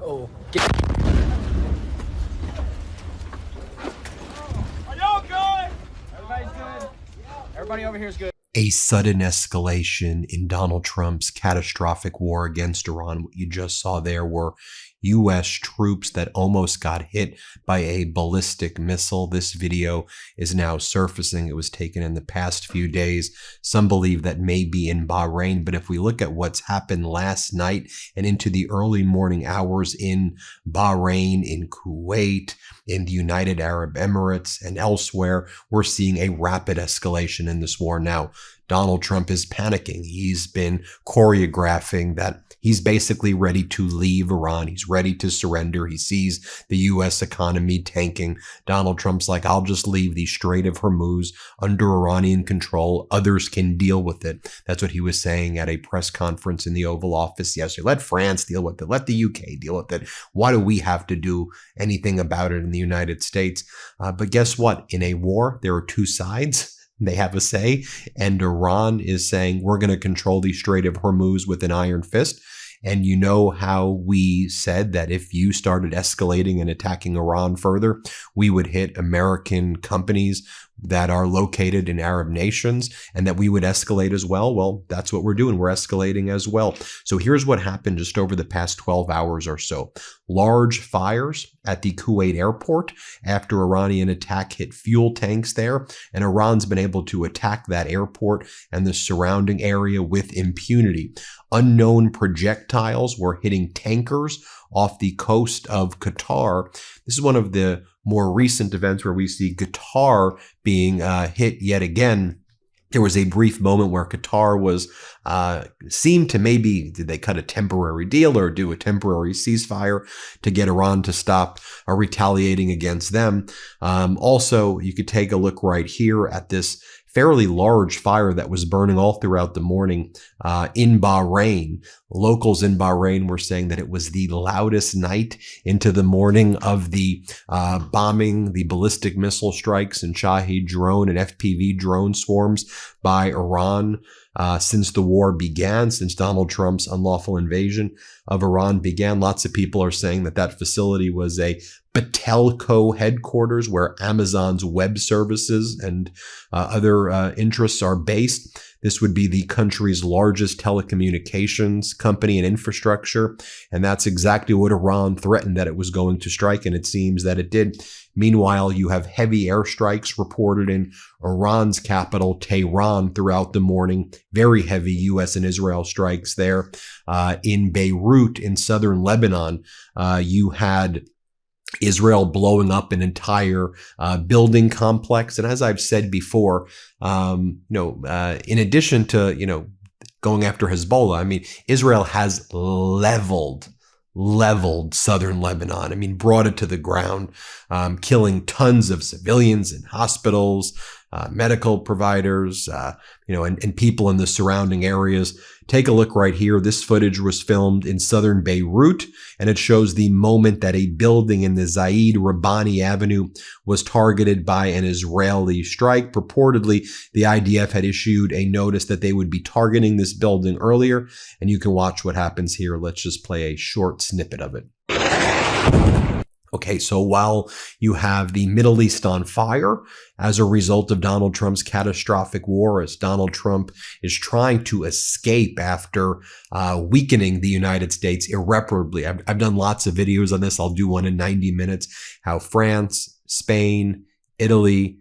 Uh-oh. Are y'all good? Everybody's good? Everybody over here is good. A sudden escalation in Donald Trump's catastrophic war against Iran. What you just saw there were U.S. troops that almost got hit by a ballistic missile. This video is now surfacing. It was taken in the past few days. Some believe that may be in Bahrain, but if we look at what's happened last night and into the early morning hours in Bahrain, in Kuwait, in the United Arab Emirates, and elsewhere, we're seeing a rapid escalation in this war now. Donald Trump is panicking. He's been choreographing that he's basically ready to leave Iran. He's ready to surrender. He sees the U.S. economy tanking. Donald Trump's like, I'll just leave the Strait of Hormuz under Iranian control. Others can deal with it. That's what he was saying at a press conference in the Oval Office yesterday. Let France deal with it. Let the UK deal with it. Why do we have to do anything about it in the United States? But guess what? In a war, there are two sides. They have a say, and Iran is saying we're going to control the Strait of Hormuz with an iron fist. And you know how we said that if you started escalating and attacking Iran further, we would hit American companies that are located in Arab nations and that we would escalate as well. Well, that's what we're doing. We're escalating as well. So here's what happened just over the past 12 hours or so. Large fires at the Kuwait airport after Iranian attack hit fuel tanks there. And Iran's been able to attack that airport and the surrounding area with impunity. Unknown projectiles were hitting tankers off the coast of Qatar. This is one of the more recent events where we see Qatar being hit yet again. There was a brief moment where Qatar was seemed to maybe, did they cut a temporary deal or do a temporary ceasefire to get Iran to stop retaliating against them. Also, you could take a look right here at this fairly large fire that was burning all throughout the morning in Bahrain. Locals in Bahrain were saying that it was the loudest night into the morning of the bombing, the ballistic missile strikes and Shahed drone and FPV drone swarms by Iran since the war began, since Donald Trump's unlawful invasion of Iran began. Lots of people are saying that that facility was a Batelco headquarters where Amazon's web services and other interests are based. This would be the country's largest telecommunications company and infrastructure. And that's exactly what Iran threatened that it was going to strike. And it seems that it did. Meanwhile, you have heavy airstrikes reported in Iran's capital, Tehran, throughout the morning. Very heavy U.S. and Israel strikes there. In Beirut, in southern Lebanon, you had Israel blowing up an entire building complex. And as I've said before, in addition to, going after Hezbollah, I mean, Israel has leveled southern Lebanon. I mean, brought it to the ground, killing tons of civilians in hospitals, medical providers, and people in the surrounding areas. Take a look right here. This footage was filmed in southern Beirut, and it shows the moment that a building in the Zaid Rabbani Avenue was targeted by an Israeli strike. Purportedly, the IDF had issued a notice that they would be targeting this building earlier, and you can watch what happens here. Let's just play a short snippet of it. Okay, so while you have the Middle East on fire as a result of Donald Trump's catastrophic war, as Donald Trump is trying to escape after weakening the United States irreparably. I've done lots of videos on this. I'll do one in 90 minutes, how France, Spain, Italy,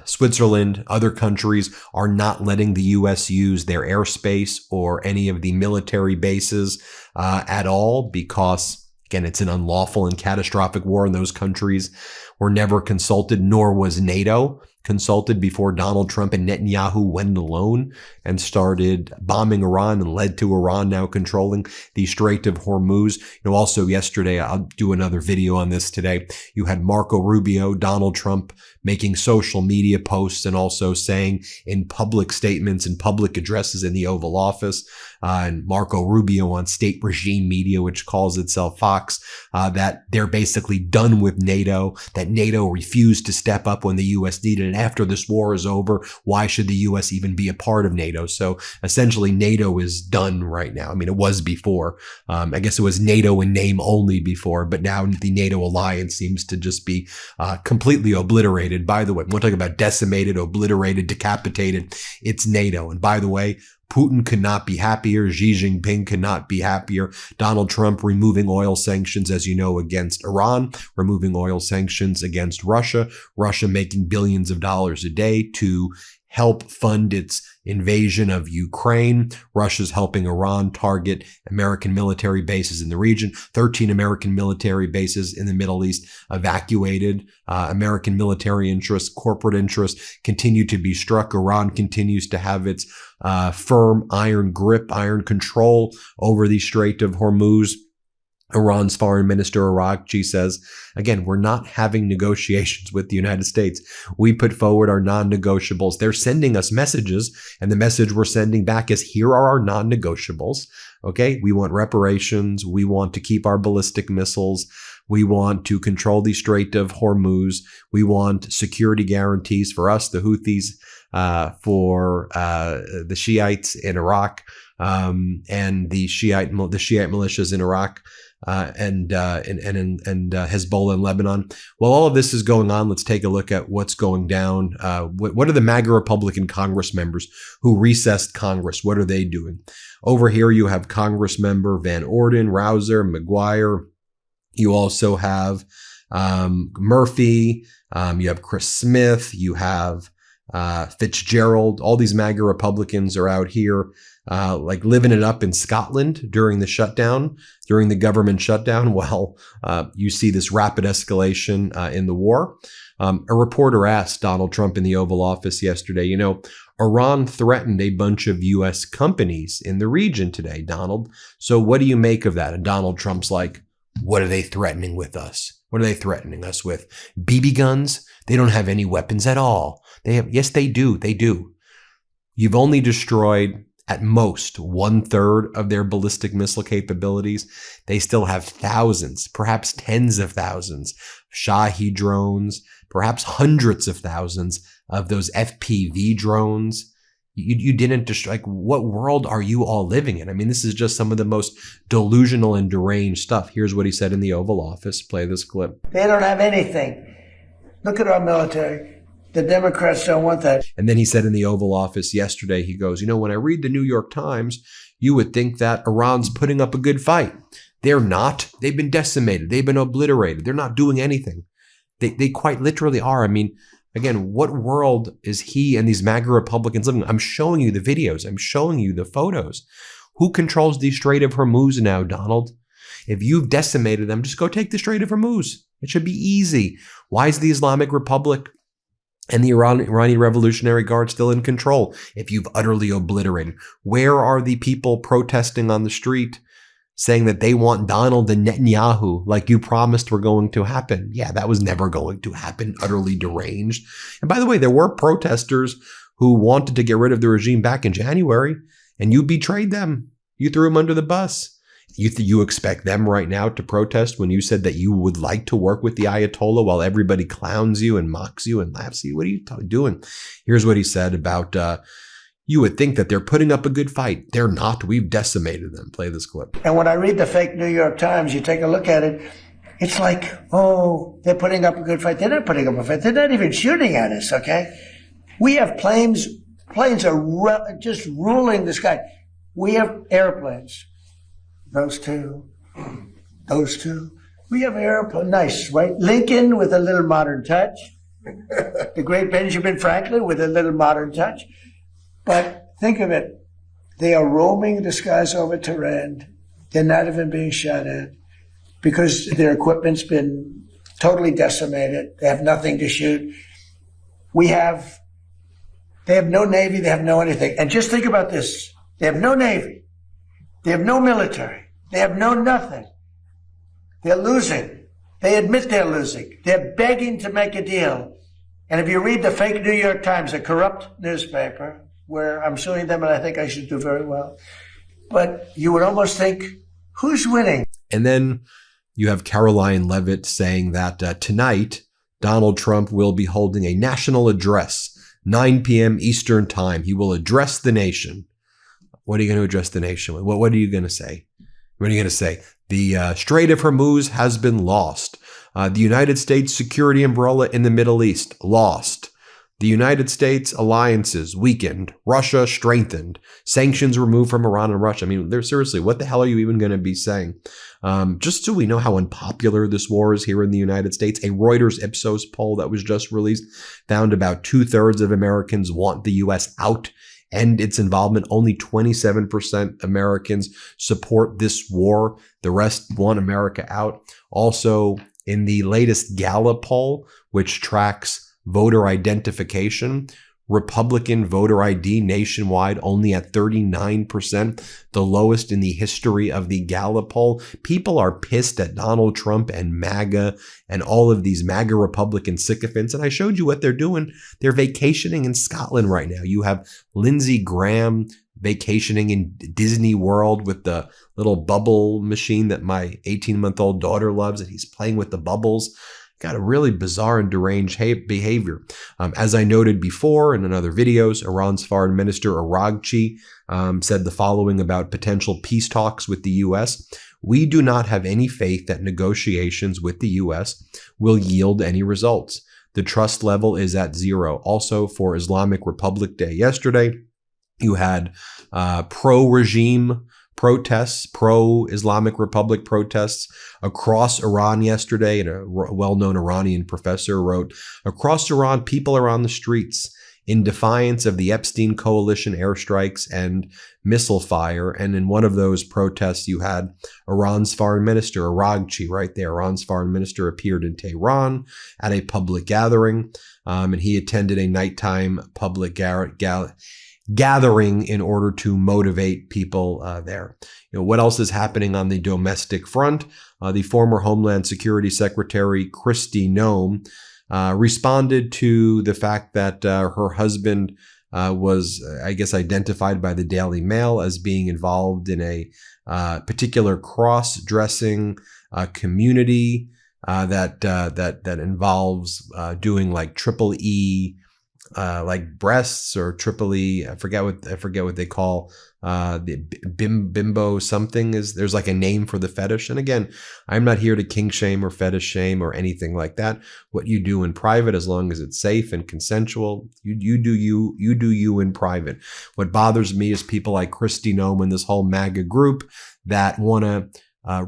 Switzerland, other countries are not letting the U.S. use their airspace or any of the military bases at all because, again, it's an unlawful and catastrophic war, and those countries were never consulted, nor was NATO consulted before Donald Trump and Netanyahu went alone and started bombing Iran and led to Iran now controlling the Strait of Hormuz. Also yesterday, I'll do another video on this today, you had Marco Rubio, Donald Trump making social media posts and also saying in public statements and public addresses in the Oval Office, and Marco Rubio on state regime media, which calls itself Fox, that they're basically done with NATO, that that NATO refused to step up when the U.S. needed it. After this war is over, why should the U.S. even be a part of NATO? So essentially, NATO is done right now. I mean, it was before. I guess it was NATO in name only before, but now the NATO alliance seems to just be completely obliterated. By the way, we'll talk about decimated, obliterated, decapitated. It's NATO. And by the way, Putin could not be happier. Xi Jinping could not be happier. Donald Trump removing oil sanctions, as you know, against Iran, removing oil sanctions against Russia, Russia making billions of dollars a day to help fund its invasion of Ukraine. Russia's helping Iran target American military bases in the region. 13 American military bases in the Middle East evacuated. American military interests, corporate interests continue to be struck. Iran continues to have its firm iron grip, iron control over the Strait of Hormuz. Iran's foreign minister, Araqchi, says, again, we're not having negotiations with the United States. We put forward our non-negotiables. They're sending us messages, and the message we're sending back is, here are our non-negotiables. Okay, we want reparations. We want to keep our ballistic missiles. We want to control the Strait of Hormuz. We want security guarantees for us, the Houthis, for the Shiites in Iraq, and the Shiite militias in Iraq. And Hezbollah in Lebanon. While all of this is going on, let's take a look at what's going down. What are the MAGA Republican Congress members who recessed Congress? What are they doing? Over here, you have Congress member Van Orden, Rouser, McGuire. You also have Murphy. You have Chris Smith. You have Fitzgerald. All these MAGA Republicans are out here like living it up in Scotland during the shutdown, during the government shutdown, while you see this rapid escalation in the war. A reporter asked Donald Trump in the Oval Office yesterday, Iran threatened a bunch of U.S. companies in the region today, Donald. So what do you make of that? And Donald Trump's like, what are they threatening with us? What are they threatening us with? BB guns? They don't have any weapons at all. Yes, they do. They do. You've only destroyed at most 1/3 of their ballistic missile capabilities. They still have thousands, perhaps tens of thousands, Shahi drones, perhaps hundreds of thousands of those FPV drones. You didn't destroy. Like, what world are you all living in? I mean, this is just some of the most delusional and deranged stuff. Here's what he said in the Oval Office. Play this clip. They don't have anything. Look at our military. The Democrats don't want that. And then he said in the Oval Office yesterday, he goes, when I read the New York Times, you would think that Iran's putting up a good fight. They're not. They've been decimated. They've been obliterated. They're not doing anything. They quite literally are. I mean, again, what world is he and these MAGA Republicans living in? I'm showing you the videos. I'm showing you the photos. Who controls the Strait of Hormuz now, Donald? If you've decimated them, just go take the Strait of Hormuz. It should be easy. Why is the Islamic Republic and the Iranian Revolutionary Guard still in control if you've utterly obliterated? Where are the people protesting on the street saying that they want Donald and Netanyahu like you promised were going to happen? Yeah, that was never going to happen. Utterly deranged. And by the way, there were protesters who wanted to get rid of the regime back in January, and you betrayed them. You threw them under the bus. You expect them right now to protest when you said that you would like to work with the Ayatollah while everybody clowns you and mocks you and laughs at you? What are you doing? Here's what he said about, you would think that they're putting up a good fight. They're not. We've decimated them. Play this clip. And when I read the fake New York Times, you take a look at it, it's like, oh, they're putting up a good fight. They're not putting up a fight. They're not even shooting at us, okay? We have planes. Planes are just ruling the sky. We have airplanes. Those two. We have airplanes. Nice, right? Lincoln with a little modern touch. The great Benjamin Franklin with a little modern touch. But think of it. They are roaming the skies over Tehran. They're not even being shot at because their equipment's been totally decimated. They have nothing to shoot. They have no Navy. They have no anything. And just think about this. They have no Navy. They have no military. They have no nothing. They're losing. They admit they're losing. They're begging to make a deal. And if you read the fake New York Times, a corrupt newspaper, where I'm suing them and I think I should do very well, but you would almost think, who's winning? And then you have Caroline Leavitt saying that tonight, Donald Trump will be holding a national address, 9 p.m. Eastern time. He will address the nation. What are you going to address the nation with? What are you going to say? What are you going to say? The Strait of Hormuz has been lost. The United States security umbrella in the Middle East, lost. The United States alliances weakened. Russia strengthened. Sanctions removed from Iran and Russia. I mean, seriously, what the hell are you even going to be saying? Just so we know how unpopular this war is here in the United States, a Reuters Ipsos poll that was just released found about 2/3 of Americans want the U.S. out and its involvement. Only 27% Americans support this war. The rest want America out. Also, in the latest Gallup poll, which tracks voter identification, Republican voter ID nationwide only at 39%, the lowest in the history of the Gallup poll. People are pissed at Donald Trump and MAGA and all of these MAGA Republican sycophants. And I showed you what they're doing. They're vacationing in Scotland right now. You have Lindsey Graham vacationing in Disney World with the little bubble machine that my 18-month-old daughter loves, and he's playing with the bubbles. Got a really bizarre and deranged behavior. As I noted before and in other videos, Iran's Foreign Minister Araghchi said the following about potential peace talks with the U.S. We do not have any faith that negotiations with the U.S. will yield any results. The trust level is at zero. Also, for Islamic Republic Day yesterday, you had pro-regime protests, pro-Islamic Republic protests across Iran yesterday. And a well-known Iranian professor wrote, across Iran, people are on the streets in defiance of the Epstein coalition airstrikes and missile fire. And in one of those protests, you had Iran's foreign minister, Araghchi, right there. Iran's foreign minister appeared in Tehran at a public gathering, and he attended a nighttime public gathering in order to motivate people there. You know, what else is happening on the domestic front? The former Homeland Security Secretary Kristi Noem responded to the fact that her husband was, I guess, identified by the Daily Mail as being involved in a particular cross-dressing community that involves doing like triple E, like breasts, or triple E. I forget what they call the bimbo something. There's like a name for the fetish. And again, I'm not here to kink shame or fetish shame or anything like that. What you do in private, as long as it's safe and consensual, you do you in private. What bothers me is people like Kristi Noem and this whole MAGA group that want to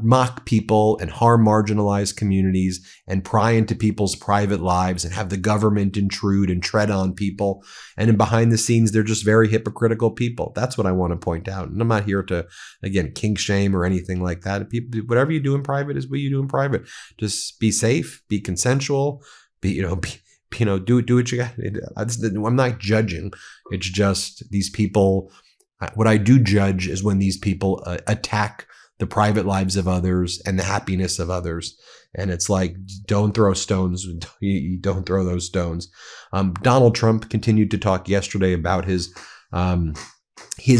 mock people and harm marginalized communities and pry into people's private lives and have the government intrude and tread on people. And in behind the scenes, they're just very hypocritical people. That's what I want to point out. And I'm not here to, again, kink shame or anything like that. People, whatever you do in private is what you do in private. Just be safe, be consensual, do what you got. I'm not judging. It's just these people. What I do judge is when these people attack the private lives of others and the happiness of others. And it's like, don't throw stones. You don't throw those stones. Donald Trump continued to talk yesterday about his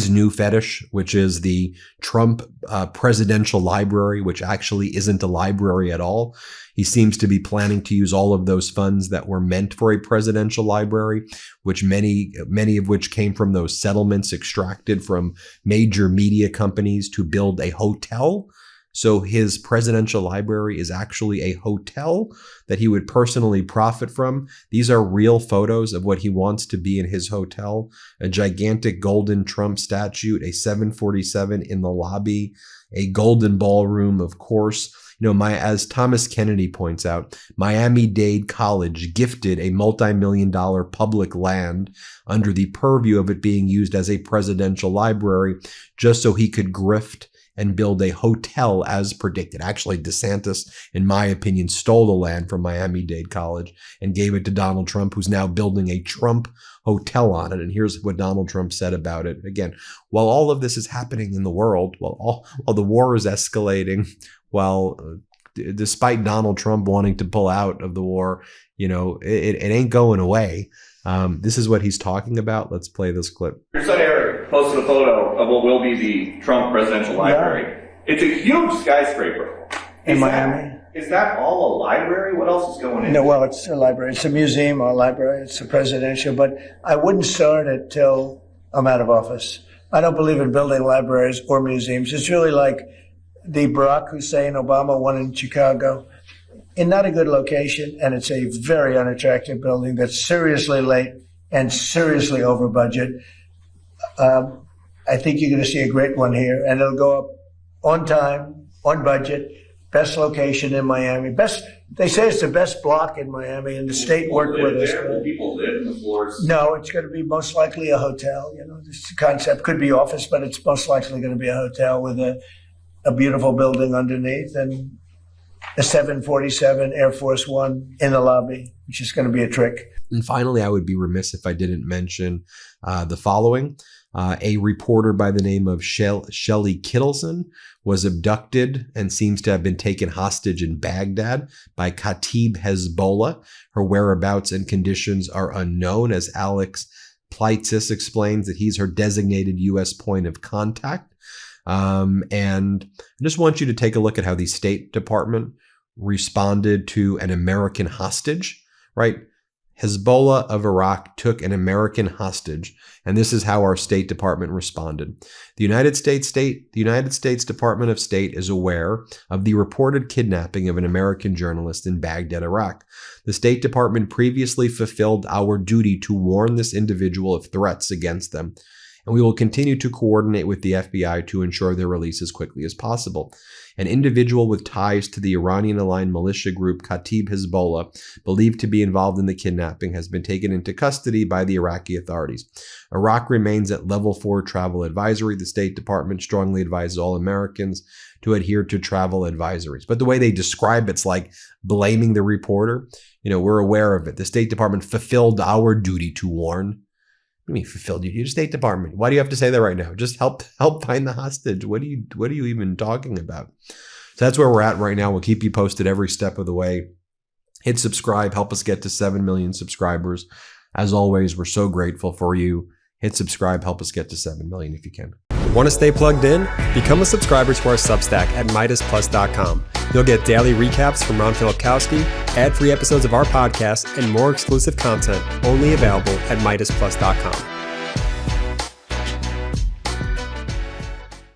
new fetish, which is the Trump presidential library, which actually isn't a library at all. He seems to be planning to use all of those funds that were meant for a presidential library, which many of which came from those settlements extracted from major media companies to build a hotel. So his presidential library is actually a hotel that he would personally profit from. These are real photos of what he wants to be in his hotel: a gigantic golden Trump statue, a 747 in the lobby, a golden ballroom, of course. As Thomas Kennedy points out, Miami-Dade College gifted a multi-million-dollar public land under the purview of it being used as a presidential library, just so he could grift and build a hotel as predicted. Actually, DeSantis, in my opinion, stole the land from Miami-Dade College and gave it to Donald Trump, who's now building a Trump hotel on it. And here's what Donald Trump said about it. Again, while all of this is happening in the world, while the war is escalating, despite Donald Trump wanting to pull out of the war, it ain't going away. This is what he's talking about. Let's play this clip. Your son Eric posted a photo of what will be the Trump Presidential Library. Yeah. It's a huge skyscraper. In Miami? Is that all a library? What else is going in? No, well, it's a library. It's a museum or a library. It's a presidential, but I wouldn't start it till I'm out of office. I don't believe in building libraries or museums. It's really like the Barack Hussein Obama one in Chicago, in not a good location, and it's a very unattractive building that's seriously late and seriously over budget. I think you're going to see a great one here, and it'll go up on time, on budget, best location in Miami. They say it's the best block in Miami, and the state worked with us. Will people live in the floors? No, it's going to be most likely a hotel. This concept could be office, but it's most likely going to be a hotel with a beautiful building underneath and a 747 Air Force One in the lobby, which is going to be a trick. And finally, I would be remiss if I didn't mention the following. A reporter by the name of Shelley Kittleson was abducted and seems to have been taken hostage in Baghdad by Kataib Hezbollah. Her whereabouts and conditions are unknown, as Alex Pleitzis explains that he's her designated U.S. point of contact. And I just want you to take a look at how the State Department responded to an American hostage, right? Hezbollah of Iraq took an American hostage, and this is how our State Department responded. The United States Department of State is aware of the reported kidnapping of an American journalist in Baghdad, Iraq. The State Department previously fulfilled our duty to warn this individual of threats against them, and we will continue to coordinate with the FBI to ensure their release as quickly as possible. An individual with ties to the Iranian-aligned militia group Kataib Hezbollah, believed to be involved in the kidnapping, has been taken into custody by the Iraqi authorities. Iraq remains at level 4 travel advisory. The State Department strongly advises all Americans to adhere to travel advisories. But the way they describe it's like blaming the reporter. We're aware of it. The State Department fulfilled our duty to warn. What do you mean fulfilled? You're the State Department. Why do you have to say that right now? Just help find the hostage. What are you even talking about? So that's where we're at right now. We'll keep you posted every step of the way. Hit subscribe. Help us get to 7 million subscribers. As always, we're so grateful for you. Hit subscribe. Help us get to 7 million if you can. Want to stay plugged in? Become a subscriber to our Substack at MeidasPlus.com. You'll get daily recaps from Ron Filipkowski, ad-free episodes of our podcast, and more exclusive content only available at MeidasPlus.com.